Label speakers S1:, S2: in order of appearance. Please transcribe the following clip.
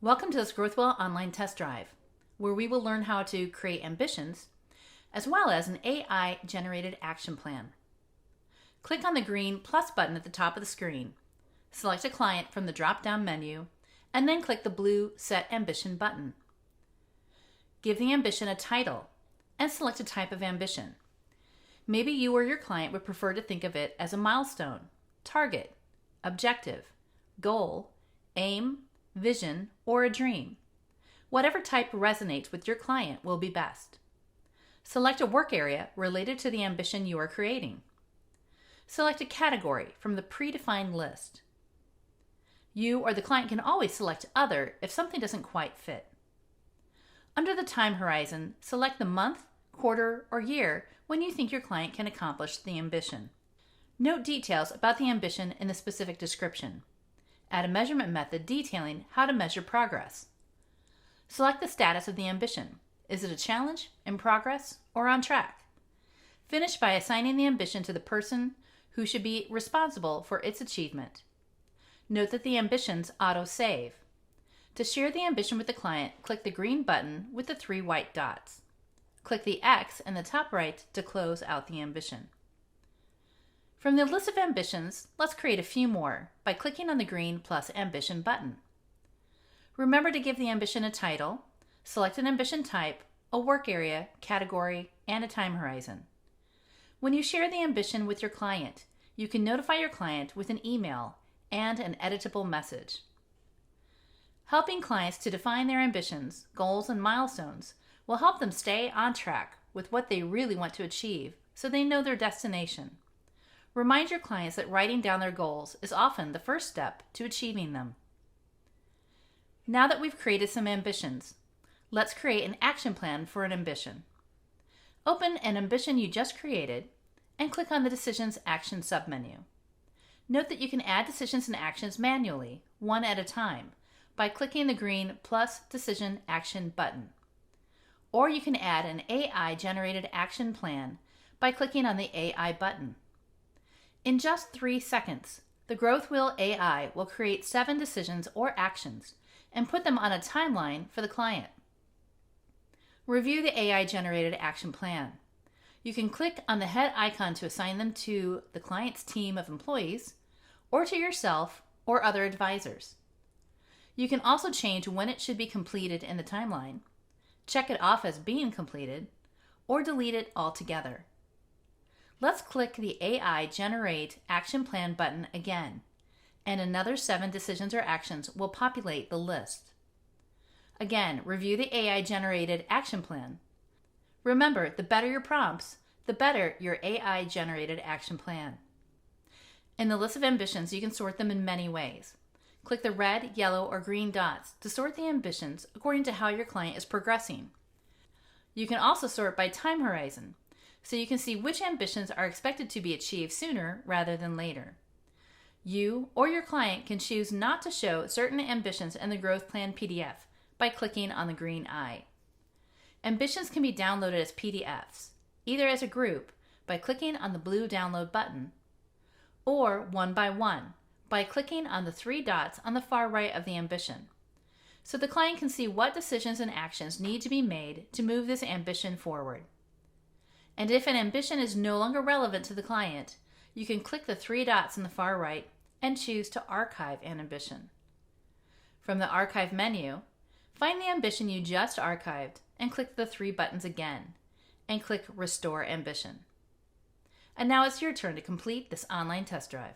S1: Welcome to this GrowthWheel online test drive, where we will learn how to create ambitions, as well as an AI-generated action plan. Click on the green plus button at the top of the screen, select a client from the drop-down menu, and then click the blue Set Ambition button. Give the ambition a title, and select a type of ambition. Maybe you or your client would prefer to think of it as a milestone, target, objective, goal, aim, vision, or a dream. Whatever type resonates with your client will be best. Select a work area related to the ambition you are creating. Select a category from the predefined list. You or the client can always select Other if something doesn't quite fit. Under the time horizon, select the month, quarter, or year when you think your client can accomplish the ambition. Note details about the ambition in the specific description. Add a measurement method detailing how to measure progress. Select the status of the ambition. Is it a challenge, in progress, or on track? Finish by assigning the ambition to the person who should be responsible for its achievement. Note that the ambitions auto-save. To share the ambition with the client, click the green button with the 3 white dots. Click the X in the top right to close out the ambition. From the list of ambitions, let's create a few more by clicking on the green plus ambition button. Remember to give the ambition a title, select an ambition type, a work area, category, and a time horizon. When you share the ambition with your client, you can notify your client with an email and an editable message. Helping clients to define their ambitions, goals, and milestones will help them stay on track with what they really want to achieve so they know their destination. Remind your clients that writing down their goals is often the first step to achieving them. Now that we've created some ambitions, let's create an action plan for an ambition. Open an ambition you just created and click on the Decisions Action submenu. Note that you can add decisions and actions manually, one at a time, by clicking the green plus Decision Action button. Or you can add an AI-generated action plan by clicking on the AI button. In just 3 seconds, the GrowthWheel AI will create 7 decisions or actions and put them on a timeline for the client. Review the AI-generated action plan. You can click on the head icon to assign them to the client's team of employees or to yourself or other advisors. You can also change when it should be completed in the timeline, check it off as being completed, or delete it altogether. Let's click the AI Generate Action Plan button again, and another 7 decisions or actions will populate the list. Again, review the AI-generated action plan. Remember, the better your prompts, the better your AI-generated action plan. In the list of ambitions, you can sort them in many ways. Click the red, yellow, or green dots to sort the ambitions according to how your client is progressing. You can also sort by time horizon, so you can see which ambitions are expected to be achieved sooner rather than later. You or your client can choose not to show certain ambitions in the Growth Plan PDF by clicking on the green eye. Ambitions can be downloaded as PDFs, either as a group by clicking on the blue download button, or one by one by clicking on the 3 dots on the far right of the ambition, so the client can see what decisions and actions need to be made to move this ambition forward. And if an ambition is no longer relevant to the client, you can click the 3 dots in the far right and choose to archive an ambition. From the Archive menu, find the ambition you just archived and click the 3 buttons again, and click Restore Ambition. And now it's your turn to complete this online test drive.